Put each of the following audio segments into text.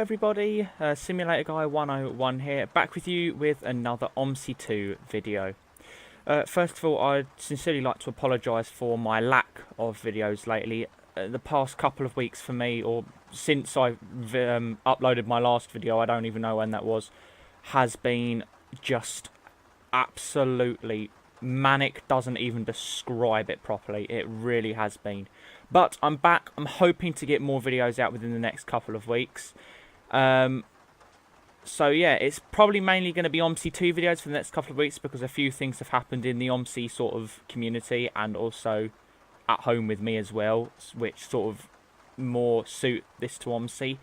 everybody, Simulator Guy 101 here, back with you with another OMSI 2 video. First of all, I'd sincerely like to apologise for my lack of videos lately. The past couple of weeks for me, or since I uploaded my last video, I don't even know when that was, has been just absolutely manic. Doesn't even describe it properly. It really has been. But I'm back. I'm hoping to get more videos out within the next couple of weeks. So yeah, it's probably mainly going to be OMSI 2 videos for the next couple of weeks because a few things have happened in the OMSI sort of community and also at home with me as well, which sort of more suit this to OMSI.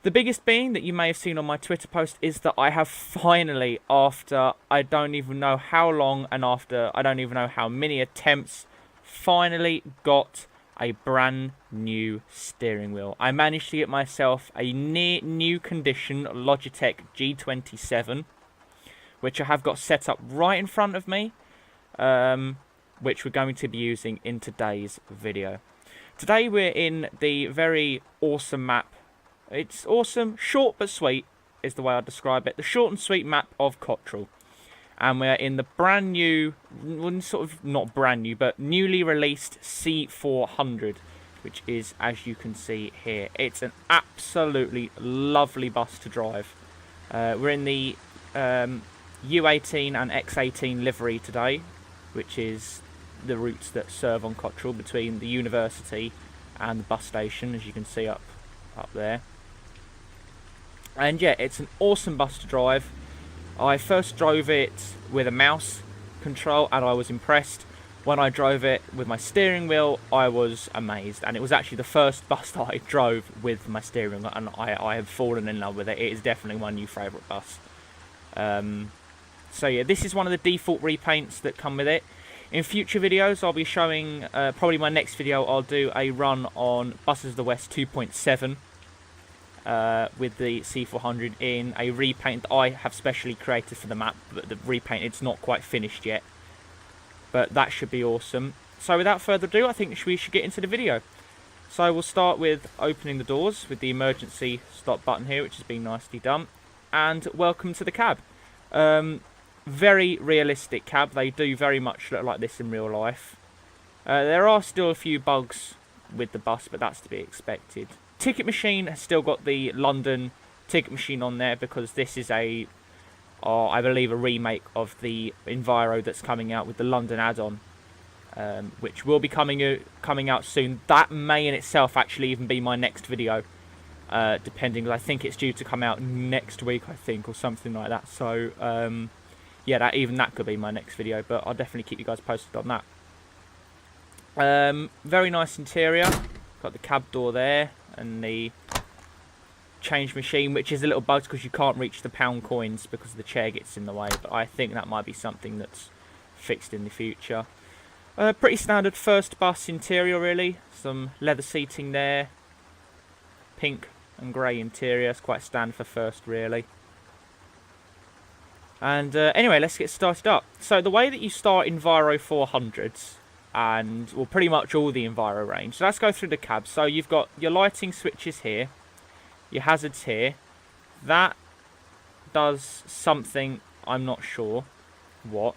The biggest being that you may have seen on my Twitter post is that I have finally, after I don't even know how long and after I don't even know how many attempts, finally got a brand new steering wheel. I managed to get myself a near new condition Logitech G27, which I have got set up right in front of me, which we're going to be using in today's video. Today we're in the very awesome map. It's awesome, short but sweet is the way I describe it. The short and sweet map of Cotterell. And we're in the brand new, well, sort of not brand new, but newly released C400, which is, as you can see here, it's an absolutely lovely bus to drive. We're in the U18 and X18 livery today, which is the routes that serve on Cotterell between the university and the bus station, as you can see up there. And yeah, it's an awesome bus to drive. I first drove it with a mouse control and I was impressed. When I drove it with my steering wheel, I was amazed. And it was actually the first bus that I drove with my steering wheel, and I have fallen in love with it. It is definitely my new favourite bus. So yeah, this is one of the default repaints that come with it. In future videos, I'll be showing, probably my next video, I'll do a run on Buses of the West 2.7. With the C400 in a repaint that I have specially created for the map, but the repaint, it's not quite finished yet, but that should be awesome. So without further ado, I think we should get into the video. So we'll start with opening the doors with the emergency stop button here, which has been nicely done, and welcome to the cab. Very realistic cab. They do very much look like this in real life. There are still a few bugs with the bus, but that's to be expected. Ticket machine has still got the London ticket machine on there because this is I believe a remake of the Enviro that's coming out with the London add-on, which will be coming out soon. That may in itself actually even be my next video, depending. I think it's due to come out next week, I think, or something like that. So yeah, that could be my next video, but I'll definitely keep you guys posted on that. Very nice interior. Got the cab door there and the change machine, which is a little bugged because you can't reach the pound coins because the chair gets in the way, but I think that might be something that's fixed in the future. Pretty standard first bus interior really. Some leather seating there, pink and grey interior. It's quite standard for first really. And anyway, let's get started up. So the way that you start Enviro 400s, and well, pretty much all the Enviro range. So let's go through the cab. So you've got your lighting switches here, your hazards here. That does something, I'm not sure what.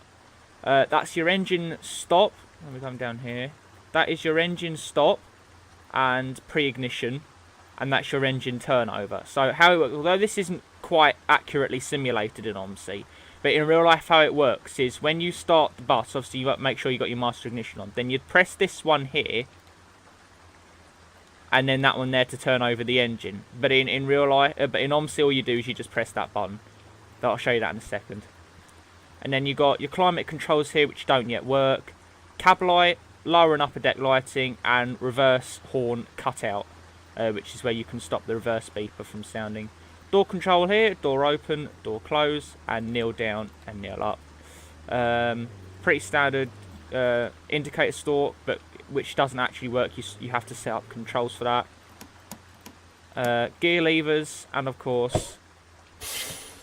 That's your engine stop. Let me come down here. That is your engine stop and pre-ignition, and that's your engine turnover. So how it works, although this isn't quite accurately simulated in OMSI, but in real life how it works is when you start the bus, obviously you've got to make sure you've got your master ignition on, then you'd press this one here, and then that one there to turn over the engine. But in real life, but in OMSI all you do is you just press that button. I'll show you that in a second. And then you've got your climate controls here, which don't yet work, cab light, lower and upper deck lighting, and reverse horn cutout, which is where you can stop the reverse beeper from sounding. Door control here, door open, door close, and kneel down and kneel up. Pretty standard indicator store, but which doesn't actually work. You have to set up controls for that. Gear levers, and of course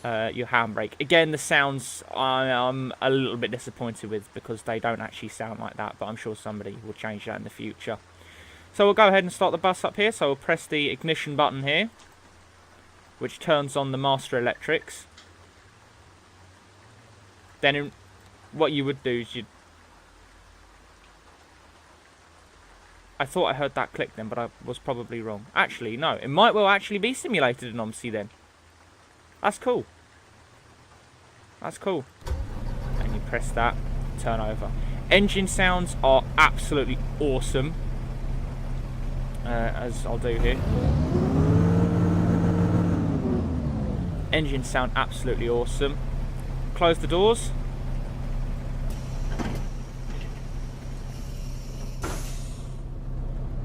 your handbrake. Again, the sounds I'm a little bit disappointed with because they don't actually sound like that, but I'm sure somebody will change that in the future. So we'll go ahead and start the bus up here. So we'll press the ignition button here. which turns on the master electrics. Then what you would do is I thought I heard that click then, but I was probably wrong. Actually, no. It might well actually be simulated in OMSI then. That's cool. That's cool. And you press that, turn over. Engine sounds are absolutely awesome. As I'll do here. Engine sound absolutely awesome. Close the doors.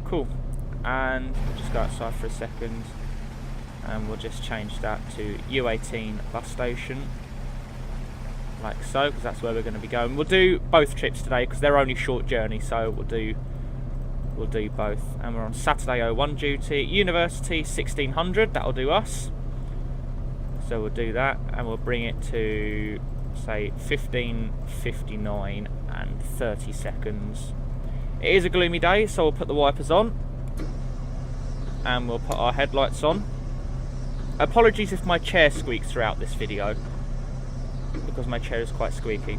Cool. And we'll just go outside for a second. And we'll just change that to U18 bus station. Like so, because that's where we're going to be going. We'll do both trips today because they're only short journeys, so we'll do both. And we're on Saturday 01 duty. University 1600, that'll do us. So we'll do that, and we'll bring it to say 15:59 and 30 seconds. It is a gloomy day, so we'll put the wipers on and we'll put our headlights on. Apologies if my chair squeaks throughout this video, because my chair is quite squeaky.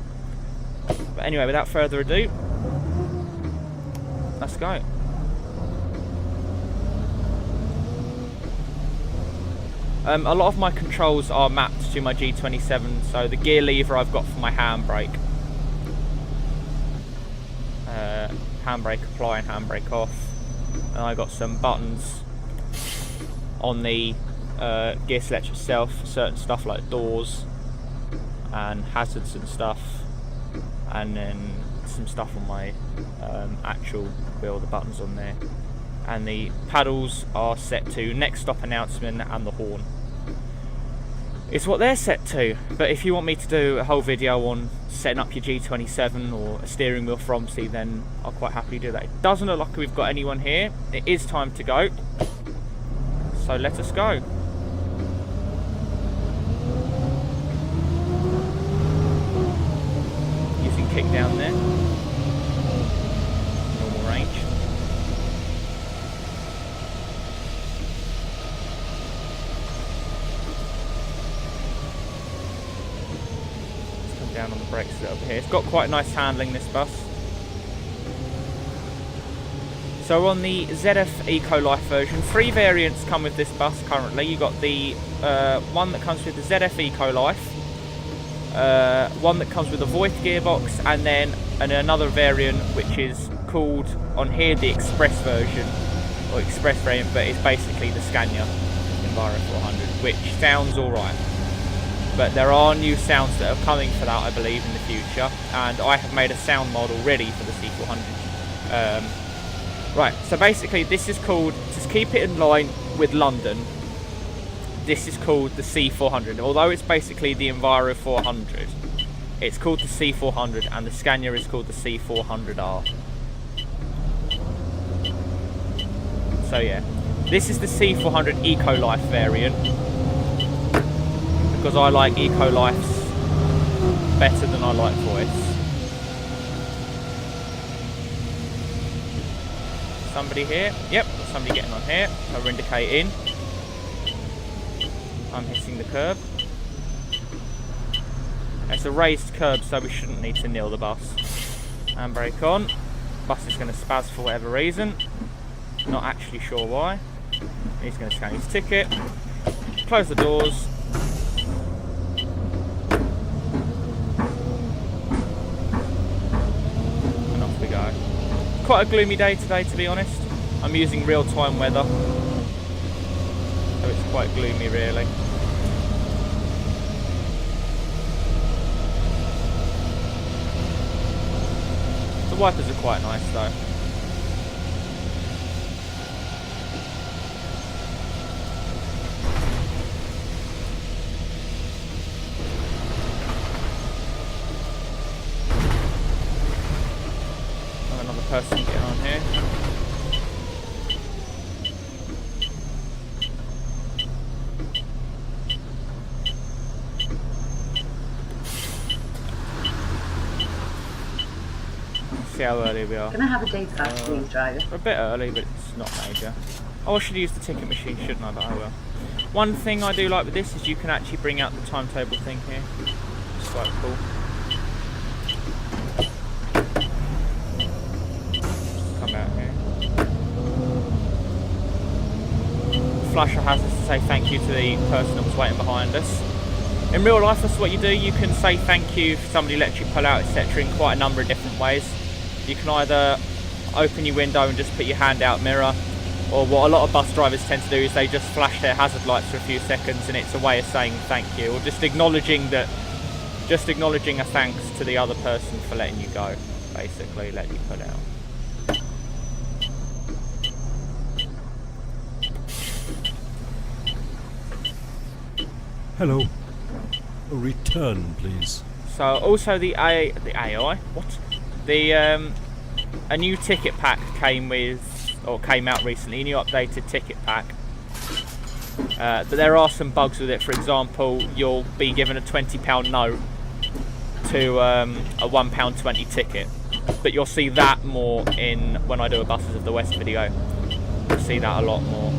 But anyway, without further ado, let's go. A lot of my controls are mapped to my G27, so the gear lever I've got for my handbrake. Handbrake apply and handbrake off. And I got some buttons on the gear selector itself for certain stuff like doors and hazards and stuff, and then some stuff on my actual wheel, the buttons on there. And the paddles are set to next stop announcement and the horn. It's what they're set to, but if you want me to do a whole video on setting up your G27 or a steering wheel for OMSI, then I'll quite happily do that. It doesn't look like we've got anyone here. It is time to go, so let us go. Using Kickdown there. Normal range. Down on the brakes a little bit here. It's got quite nice handling, this bus. So on the ZF EcoLife version, 3 variants come with this bus currently. You got the one that comes with the ZF EcoLife, one that comes with a Voith gearbox, and then another variant which is called on here the Express version, or Express variant, but it's basically the Scania Enviro 400, which sounds alright. But there are new sounds that are coming for that, I believe, in the future, and I have made a sound model ready for the C400. Right, so basically this is called, to keep it in line with London, this is called the C400. Although it's basically the Enviro 400, it's called the C400, and the Scania is called the C400R. So yeah, this is the C400 EcoLife variant, because I like EcoLifes better than I like Voiths. Somebody here? Yep, got somebody getting on here. So we're indicating. I'm hitting the curb. It's a raised curb, so we shouldn't need to kneel the bus. Handbrake on. Bus is going to spaz for whatever reason. Not actually sure why. He's going to scan his ticket. Close the doors. Quite a gloomy day today, to be honest. I'm using real-time weather, so it's quite gloomy really. The wipers are quite nice though. Person getting on here. See how early we are. Can I have a date card, please, driver? We're a bit early, but it's not major. Oh, I should use the ticket machine, shouldn't I? But I will. One thing I do like with this is you can actually bring out the timetable thing here. It's quite cool. Come out here. Flasher has us to say thank you to the person that was waiting behind us. In real life, that's what you do. You can say thank you if somebody lets you pull out, etc. in quite a number of different ways. You can either open your window and just put your hand out mirror, or what a lot of bus drivers tend to do is they just flash their hazard lights for a few seconds, and it's a way of saying thank you, or just acknowledging a thanks to the other person for letting you go, basically, letting you pull out. Hello. A return, please. So also the AI, what? A new ticket pack came out recently, a new updated ticket pack. But there are some bugs with it. For example, you'll be given a £20 note to a £1.20 ticket. But you'll see that more when I do a Buses of the West video. You'll see that a lot more.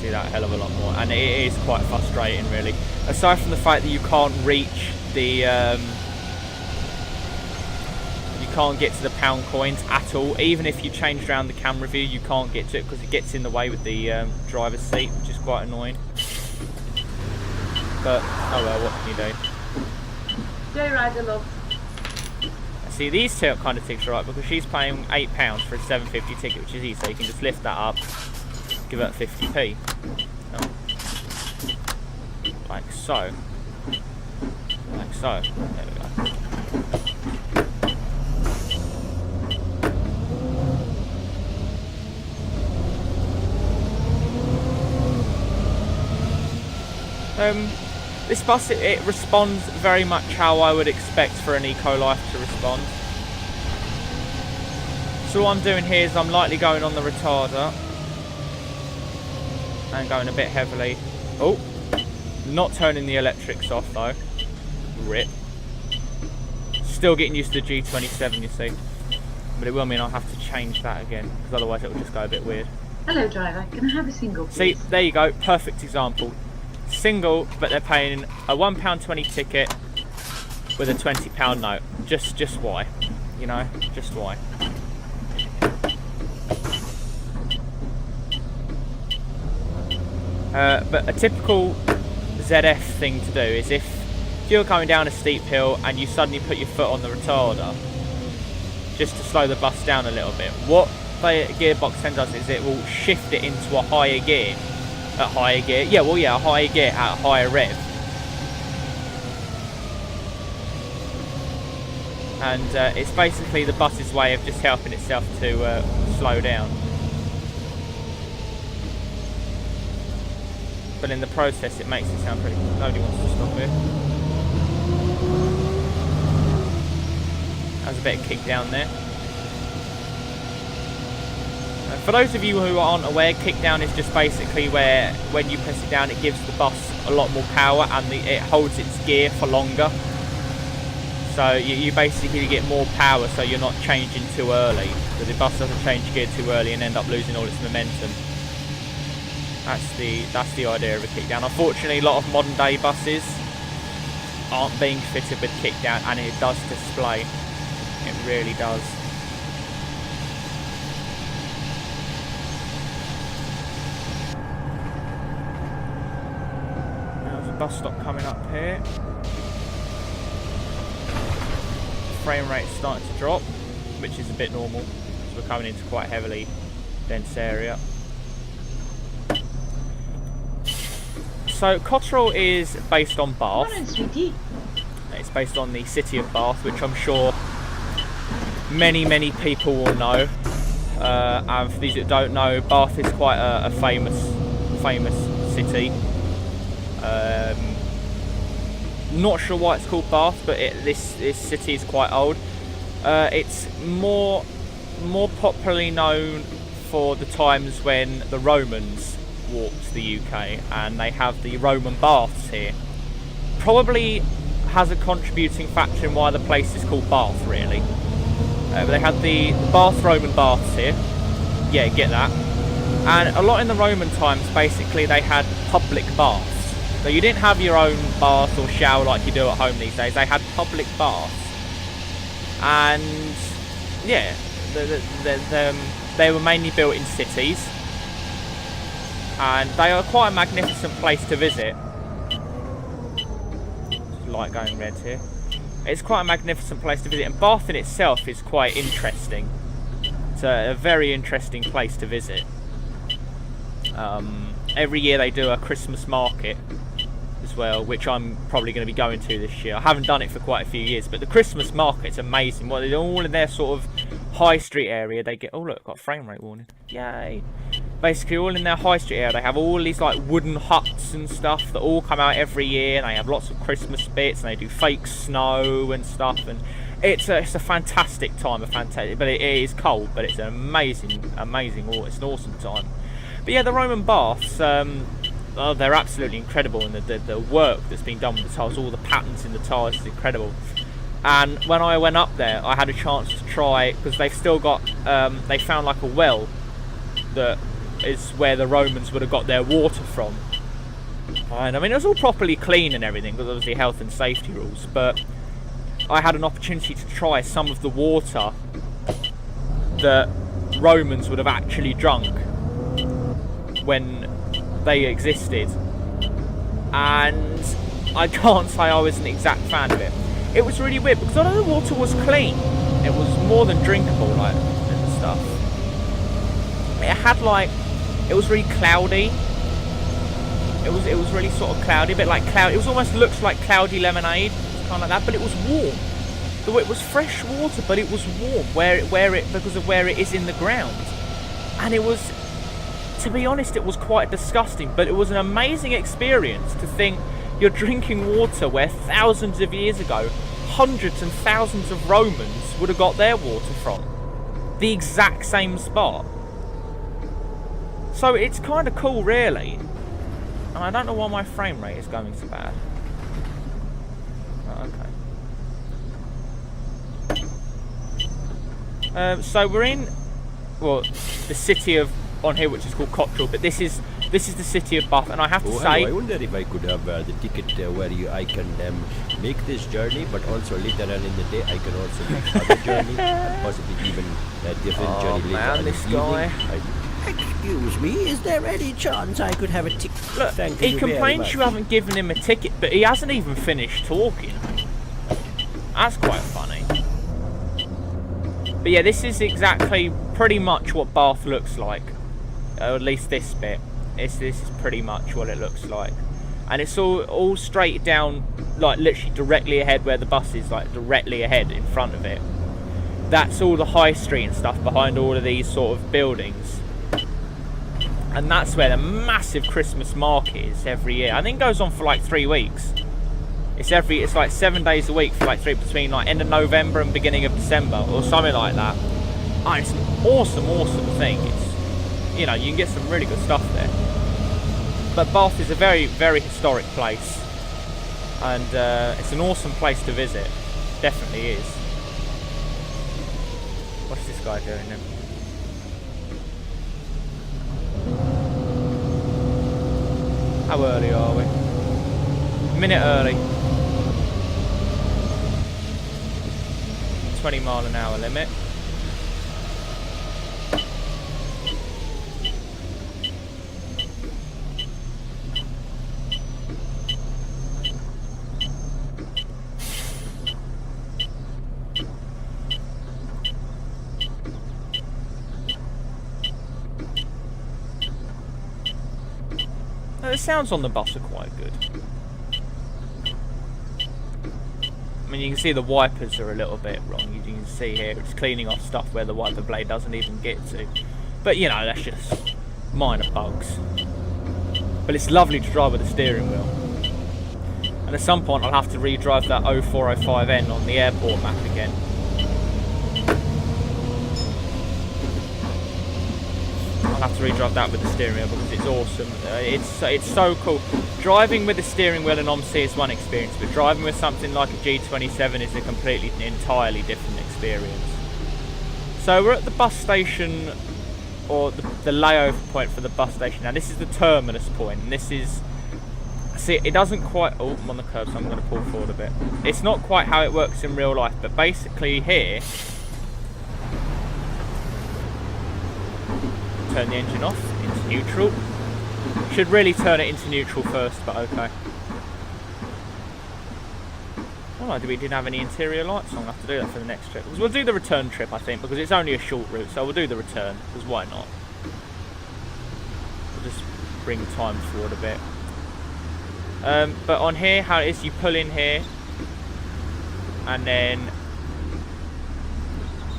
See that a hell of a lot more, and it is quite frustrating, really. Aside from the fact that you can't reach the you can't get to the pound coins at all. Even if you change around the camera view, you can't get to it because it gets in the way with the driver's seat, which is quite annoying. But oh well, what can you do? Joyrider, love. See, these two kind of tickets are right, because she's paying £8 for a £7.50 ticket, which is easy, so you can just lift that up, give it 50p. Oh. Like so. Like so. There we go. This bus, it responds very much how I would expect for an EcoLife to respond. So what I'm doing here is I'm lightly going on the retarder and going a bit heavily. Oh, not turning the electrics off though. Rip. Still getting used to the G27, you see. But it will mean I'll have to change that again, because otherwise it will just go a bit weird. Hello driver, can I have a single please? See, there you go, perfect example. Single, but they're paying a £1.20 ticket with a £20 note. Just why? You know, just why? But a typical ZF thing to do is if you're going down a steep hill and you suddenly put your foot on the retarder, just to slow the bus down a little bit, what the gearbox then does is it will shift it into a higher gear. At higher gear, yeah, well, yeah, a higher gear at a higher rev. And it's basically the bus's way of just helping itself to slow down. But in the process, it makes it sound pretty. Nobody wants to stop here. There's a bit of Kickdown there. For those of you who aren't aware, Kickdown is just basically where, when you press it down, it gives the bus a lot more power and it holds its gear for longer. So you basically get more power, so you're not changing too early. So the bus doesn't change gear too early and end up losing all its momentum. That's the idea of a Kickdown. Unfortunately, a lot of modern day buses aren't being fitted with Kickdown, and it does display. It really does. Bus stop coming up here. Frame rate's starting to drop, which is a bit normal because we're coming into quite heavily dense area. So Cotterell is based on Bath. It's based on the city of Bath, which I'm sure many people will know. And for these that don't know, Bath is quite a famous city. Not sure why it's called Bath, but this city is quite old. It's more popularly known for the times when the Romans walked the UK, and they have the Roman baths here. Probably has a contributing factor in why the place is called Bath, really. But they had the Roman baths here, yeah, get that. And a lot in the Roman times, basically, they had public baths. So you didn't have your own bath or shower like you do at home these days. They had public baths. And yeah, they were mainly built in cities. And they are quite a magnificent place to visit. Light going red here. It's quite a magnificent place to visit, and Bath in itself is quite interesting. It's a very interesting place to visit. Every year they do a Christmas market as well, which I'm probably going to be going to this year. I haven't done it for quite a few years, but the Christmas market's amazing. Well, they're all in their sort of high street area. They get, oh look, got a frame rate warning. Yay! Basically, all in their high street area, they have all these like wooden huts and stuff that all come out every year, and they have lots of Christmas bits, and they do fake snow and stuff, and it's a fantastic time, but it is cold, but it's an amazing, it's an awesome time. But yeah, the Roman baths, they're absolutely incredible, and the work that's been done with the tiles, all the patterns in the tiles is incredible. And when I went up there, I had a chance to try, because they've still got, they found like a well that is where the Romans would have got their water from. And I mean, it was all properly clean and everything, because obviously health and safety rules, but I had an opportunity to try some of the water that Romans would have actually drunk when they existed, and I can't say I was an exact fan of it. It was really weird, because although the water was clean, it was more than drinkable, like, and stuff. It had like, it was really cloudy. It was really sort of cloudy, a bit like cloud. It was almost looks like cloudy lemonade, kind of like that, but it was warm. It was fresh water, but it was warm because of where it is in the ground. And it was, to be honest, it was quite disgusting, but it was an amazing experience to think you're drinking water where thousands of years ago, hundreds and thousands of Romans would have got their water from. The exact same spot. So it's kind of cool, really. And I don't know why my frame rate is going so bad. Oh, okay. So we're in, well, the city of, on here, which is called Cotterell, but this is the city of Bath, and I have to say... Hello. I wonder if I could have the ticket where I can make this journey, but also later on in the day I can also make other journey, and possibly even a different journey later man, on this in guy. Excuse me, is there any chance I could have a ticket? Look, Thank he you very complains much. you haven't given him a ticket, but he hasn't even finished talking. That's quite funny. But yeah, this is exactly pretty much what Bath looks like. Or at least this bit. This is pretty much what it looks like. And it's all straight down, like literally directly ahead where the bus is, like directly ahead in front of it. That's all the high street and stuff behind all of these sort of buildings. And that's where the massive Christmas market is every year. I think it goes on for like 3 weeks. It's like 7 days a week for like between like end of November and beginning of December or something like that. And it's an awesome thing. It's, you know, you can get some really good stuff there. But Bath is a very, very historic place, and it's an awesome place to visit. Definitely is. What's this guy doing then? How early are we? A minute early. 20 mile an hour limit. The sounds on the bus are quite good. I mean, you can see the wipers are a little bit wrong. You can see here it's cleaning off stuff where the wiper blade doesn't even get to. But you know, that's just minor bugs. But it's lovely to drive with the steering wheel. And at some point I'll have to re-drive that 0405N on the airport map again. I'll have to re-drive that with the steering wheel because it's awesome. It's so cool. Driving with the steering wheel in OMSI is one experience, but driving with something like a G27 is a completely, entirely different experience. So we're at the bus station or the layover point for the bus station. Now this is the terminus point, and this is, see, it doesn't quite, oh, I'm on the curb, so I'm going to pull forward a bit. It's not quite how it works in real life, but basically here, turn the engine off into neutral. Should really turn it into neutral first, but okay. Oh, we didn't have any interior lights, so I'm going to have to do that for the next trip. Because we'll do the return trip, I think, because it's only a short route, so we'll do the return, because why not? We'll just bring time forward a bit. But on here, how it is, you pull in here, and then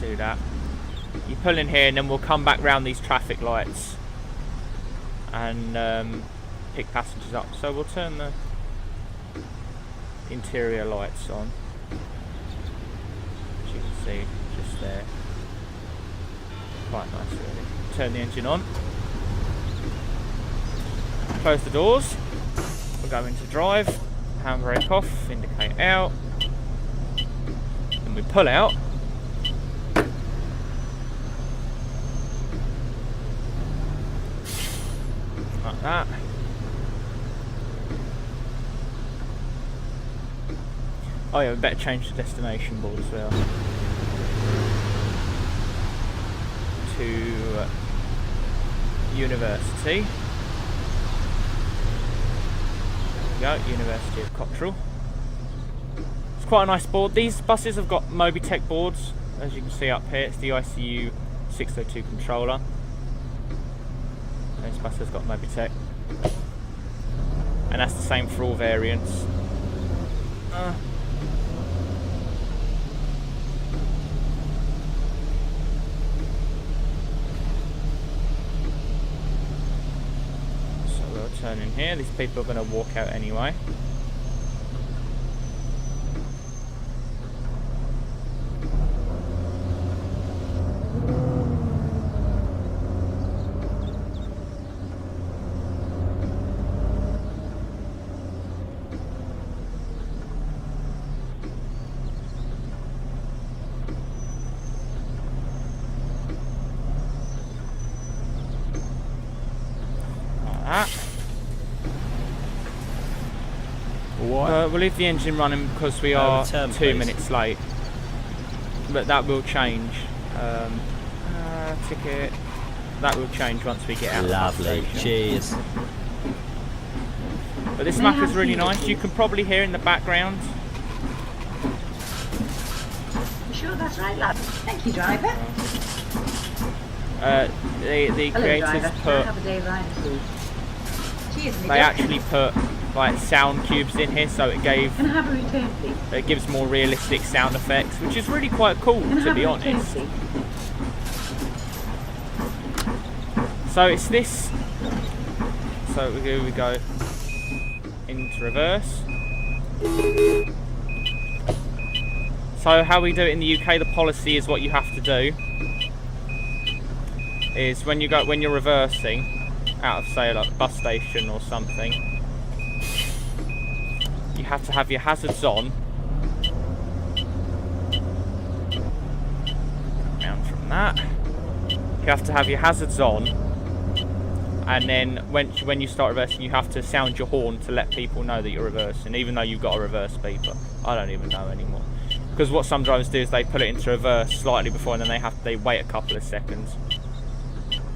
do that. You pull in here, and then we'll come back round these traffic lights and pick passengers up. So we'll turn the interior lights on, as you can see just there. Quite nice really. Turn the engine on, close the doors, we'll go into drive, handbrake off, indicate out, and we pull out. Like that. Oh yeah, we better change the destination board as well to University. There we go, University of Cotterell. It's quite a nice board. These buses have got Mobitech boards, as you can see up here. It's the ICU 602 controller. This bus has got Mobitech, and that's the same for all variants. Turn in here. These people are going to walk out anyway. Like that. We'll leave the engine running because we are 2 minutes late, but that will change. Ticket. That will change once we get out. Lovely, cheers. But this map is really nice. You can probably hear in the background. You sure that's right, lad? Thank you, driver. The Hello, creators driver. put. Have a day ride, please. Cheers, They actually put like sound cubes in here, so it Can I have a return, please? it gives more realistic sound effects, which is really quite cool, Can I to have be a return, honest. please? So it's this. So here we go into reverse. So how we do it in the UK, the policy is what you have to do is when you're reversing out of, say, like a bus station or something, you have to have your hazards on. Down from that. You have to have your hazards on, and then when you start reversing, you have to sound your horn to let people know that you're reversing, even though you've got a reverse beeper. I don't even know anymore, because what some drivers do is they put it into reverse slightly before, and then they wait a couple of seconds.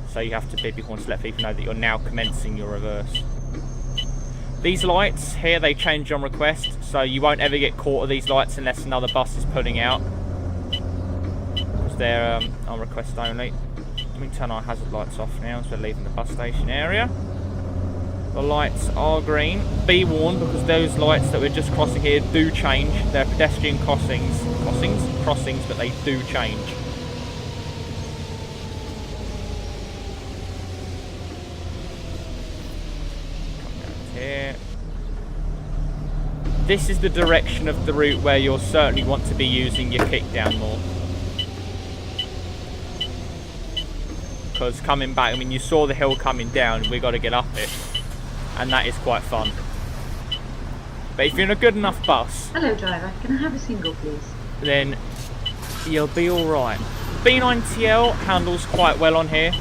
So you have to beep your horn to let people know that you're now commencing your reverse. These lights here, they change on request, so you won't ever get caught at these lights unless another bus is pulling out, because they're on request only. Let me turn our hazard lights off now as we're leaving the bus station area. The lights are green. Be warned, because those lights that we're just crossing here do change. They're pedestrian crossings, but they do change. Here. This is the direction of the route where you'll certainly want to be using your kickdown more. Because coming back, I mean, you saw the hill coming down, we got to get up it, and that is quite fun. But if you're in a good enough bus, Hello, driver. Can I have a single, please? then you'll be alright. B9TL handles quite well on here.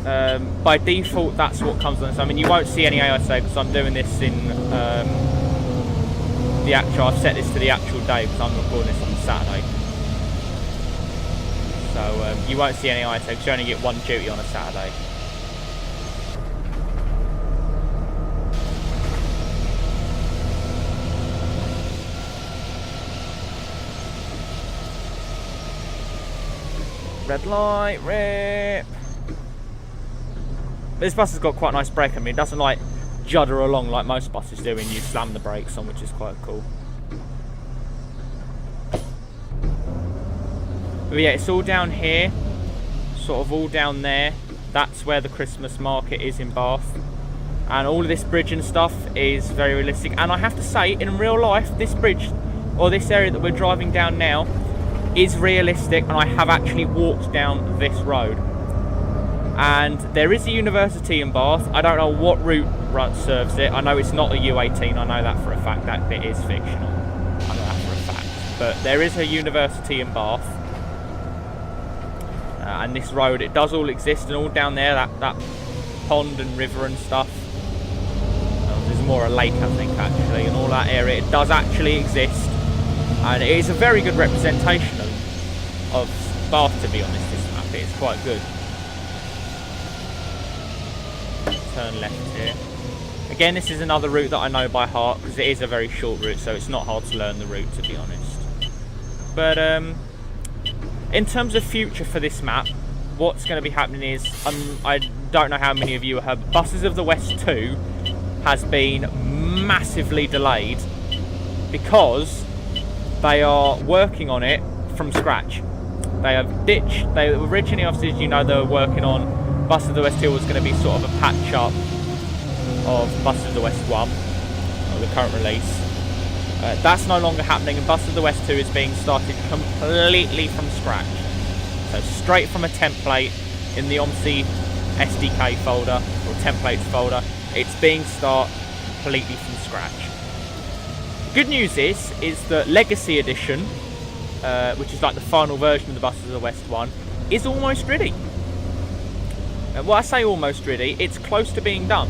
by default that's what comes on. So I mean, you won't see any AISA because I'm doing this in the actual. I've set this to the actual day because I'm recording this on Saturday. So you won't see any ISO because you only get one duty on a Saturday. Red light, rip. This bus has got quite a nice brake. I mean, it doesn't like judder along like most buses do when you slam the brakes on, which is quite cool. But yeah, it's all down here, sort of all down there. That's where the Christmas market is in Bath. And all of this bridge and stuff is very realistic. And I have to say, in real life, this bridge, or this area that we're driving down now, is realistic, and I have actually walked down this road. And there is a university in Bath. I don't know what route serves it. I know it's not a U18, I know that for a fact. That bit is fictional, I know that for a fact. But there is a university in Bath. And this road, it does all exist, and all down there, that pond and river and stuff. There's more a lake, I think, actually, and all that area, it does actually exist. And it is a very good representation of Bath, to be honest, this map. It is quite good. Turn left here. Again, this is another route that I know by heart, because it is a very short route, so it's not hard to learn the route, to be honest. But, in terms of future for this map, what's going to be happening is, I don't know how many of you have heard, Buses of the West 2 has been massively delayed because they are working on it from scratch. They have ditched, they originally, obviously, as you know, they were working on Buses of the West 2 was going to be sort of a patch up of Buses of the West 1, or the current release. That's no longer happening, and Buses of the West 2 is being started completely from scratch. So straight from a template in the OMSI SDK folder, or templates folder, it's being started completely from scratch. Good news is that Legacy Edition, which is like the final version of the Buses of the West 1, is almost ready. Well, I say almost ready, it's close to being done.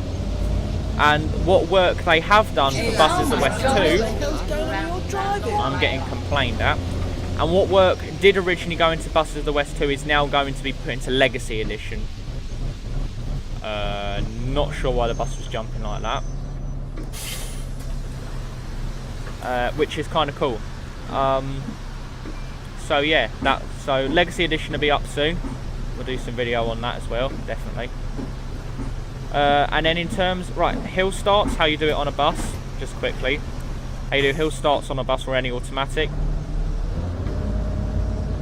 And what work they have done for Buses of the West 2, I'm getting complained at, and what work did originally go into Buses of the West 2 is now going to be put into Legacy Edition. Not sure why the bus was jumping like that. Which is kind of cool. So yeah, so Legacy Edition will be up soon. We'll do some video on that as well, definitely. And then in terms, right, hill starts, how you do it on a bus, just quickly. How you do hill starts on a bus or any automatic.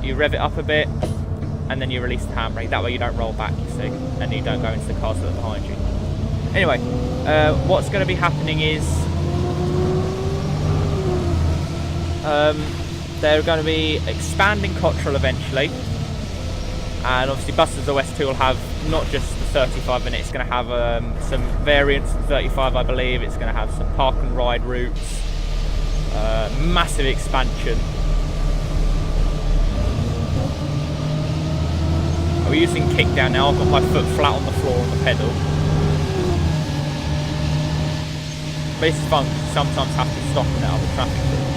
You rev it up a bit, and then you release the handbrake. That way you don't roll back, you see, and you don't go into the cars that are behind you. Anyway, what's going to be happening is they're going to be expanding Cotterell eventually. And obviously Buses of the West 2 will have not just the 35 minutes, it's going to have some variants of 35, I believe. It's going to have some park and ride routes, massive expansion. We're using Kickdown now. I've got my foot flat on the floor on the pedal. But this is fun, because you sometimes have to stop and out of the traffic.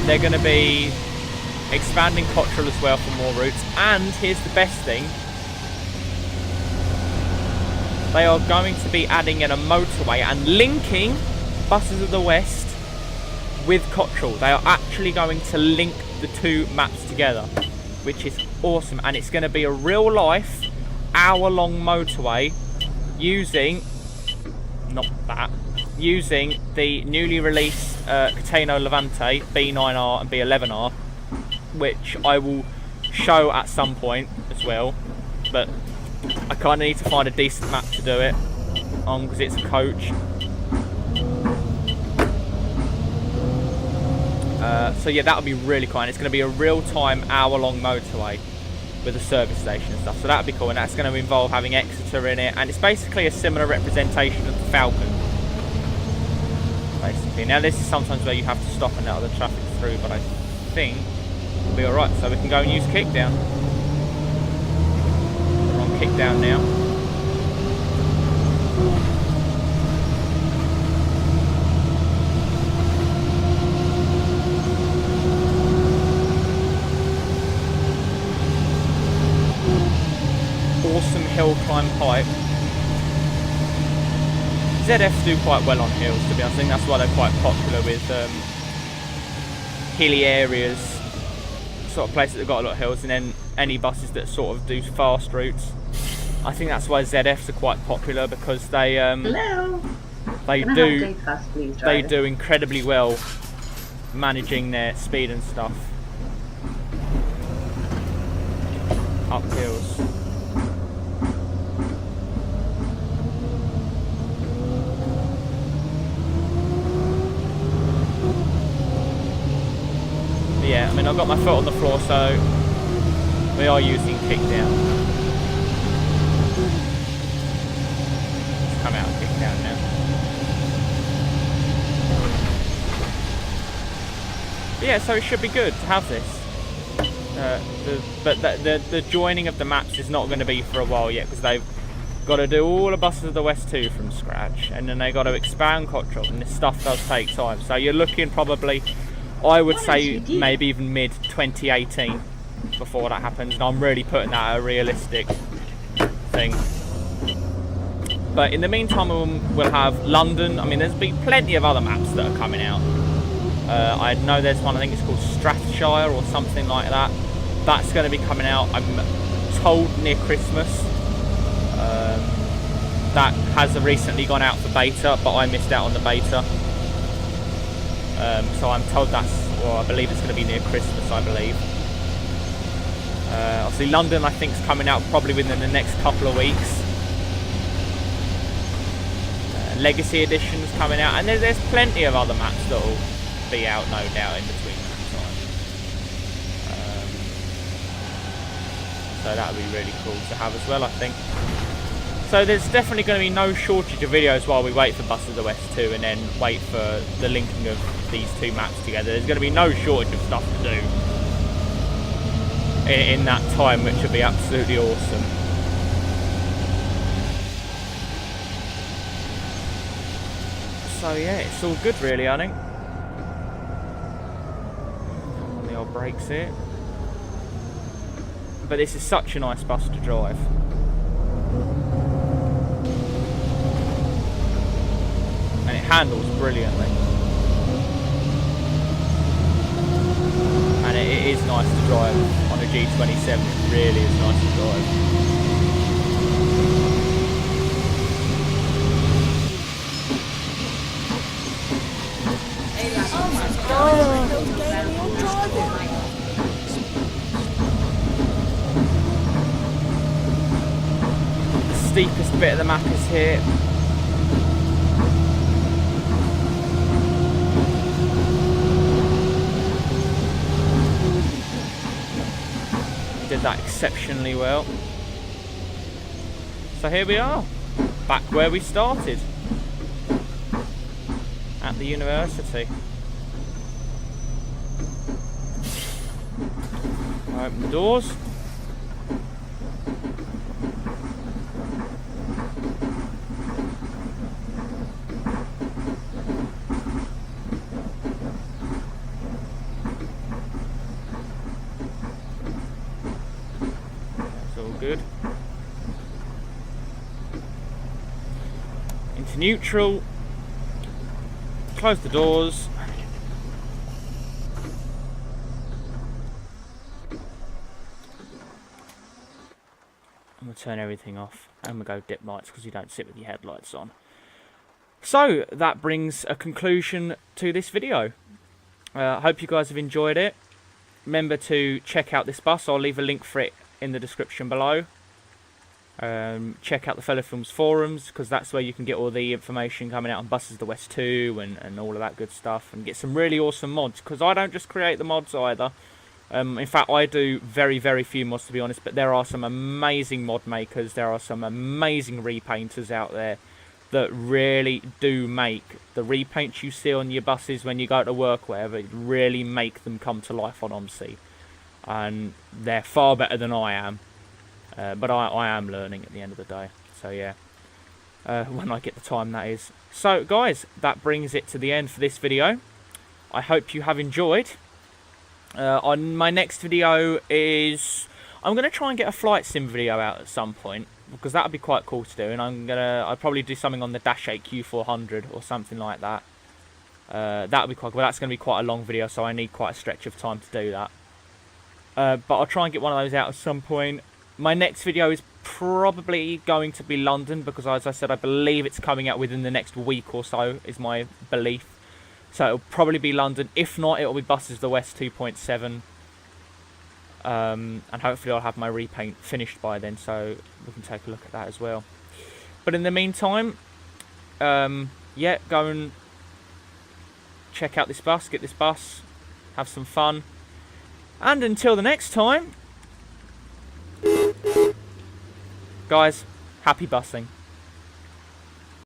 They're going to be expanding Cotterell as well for more routes, and here's the best thing, they are going to be adding in a motorway and linking Buses of the West with Cotterell. They are actually going to link the two maps together, which is awesome, and it's going to be a real life hour-long motorway using using the newly released Cateno Levante B9R and B11R, which I will show at some point as well, but I kind of need to find a decent map to do it on, because it's a coach. So yeah, that would be really cool, and it's going to be a real-time hour-long motorway with a service station and stuff, so that would be cool, and that's going to involve having Exeter in it, and it's basically a similar representation of the Falcon. Basically. Now this is sometimes where you have to stop and let other traffic through, but I think we'll be alright. So we can go and use Kickdown. We're on Kickdown now. Awesome hill climb pipe. ZFs do quite well on hills, to be honest. I think that's why they're quite popular with hilly areas, sort of places that have got a lot of hills, and then any buses that sort of do fast routes. I think that's why ZFs are quite popular, because they Hello. they Can I have do Dave Pass, please, they driver? do incredibly well managing their speed and stuff up hills. Yeah, I mean, I've got my foot on the floor, so we are using Kickdown. Let's come out of Kickdown now. But yeah, so it should be good to have this. But the joining of the maps is not going to be for a while yet, because they've got to do all the buses of the West 2 from scratch, and then they've got to expand Cotterell, and this stuff does take time. So you're looking probably, I would say, maybe even mid 2018 before that happens, and I'm really putting that a realistic thing. But in the meantime, we'll have London. I mean, there's been plenty of other maps that are coming out. I know there's one, I think it's called Strathshire or something like that. That's going to be coming out, I'm told, near Christmas. That has recently gone out for beta, but I missed out on the beta. So I'm told I believe it's going to be near Christmas, I believe. Obviously London, I think, is coming out probably within the next couple of weeks. Legacy Edition's coming out, and there's plenty of other maps that will be out, no doubt, in between that time. So that would be really cool to have as well, I think. So there's definitely going to be no shortage of videos while we wait for Buses of the West 2 and then wait for the linking of these two maps together. There's going to be no shortage of stuff to do in that time, which would be absolutely awesome. So yeah, it's all good really, I think. On the old brakes here. But this is such a nice bus to drive. And it handles brilliantly. And it is nice to drive on a G27, it really is nice to drive. The steepest bit of the map is here. Did that exceptionally well. So here we are, back where we started, at the university. Open the doors. Good. Into neutral. Close the doors. And we'll turn everything off. And we'll go dip lights because you don't sit with your headlights on. So that brings a conclusion to this video. I hope you guys have enjoyed it. Remember to check out this bus. I'll leave a link for it in the description below. Check out the Fellow Films forums, because that's where you can get all the information coming out on Buses of the West 2 and all of that good stuff, and get some really awesome mods, because I don't just create the mods either. In fact, I do very, very few mods, to be honest, but there are some amazing mod makers, there are some amazing repainters out there that really do make the repaints you see on your buses when you go to work, whatever, really make them come to life on OMSI. and they're far better than I am. But I am learning at the end of the day. So yeah, when I get the time, that is. So guys, that brings it to the end for this video. I hope you have enjoyed. On my next video is, I'm going to try and get a flight sim video out at some point, because that would be quite cool to do, and I'll probably do something on the Dash 8 Q400 or something like that. That would be quite cool. That's going to be quite a long video, so I need quite a stretch of time to do that. But I'll try and get one of those out at some point. My next video is probably going to be London, because as I said, I believe it's coming out within the next week or so, is my belief. So it'll probably be London. If not, it'll be Buses of the West 2.7. And hopefully I'll have my repaint finished by then, so we can take a look at that as well. But in the meantime, yeah, go and check out this bus, get this bus, have some fun. And until the next time, guys, happy busing.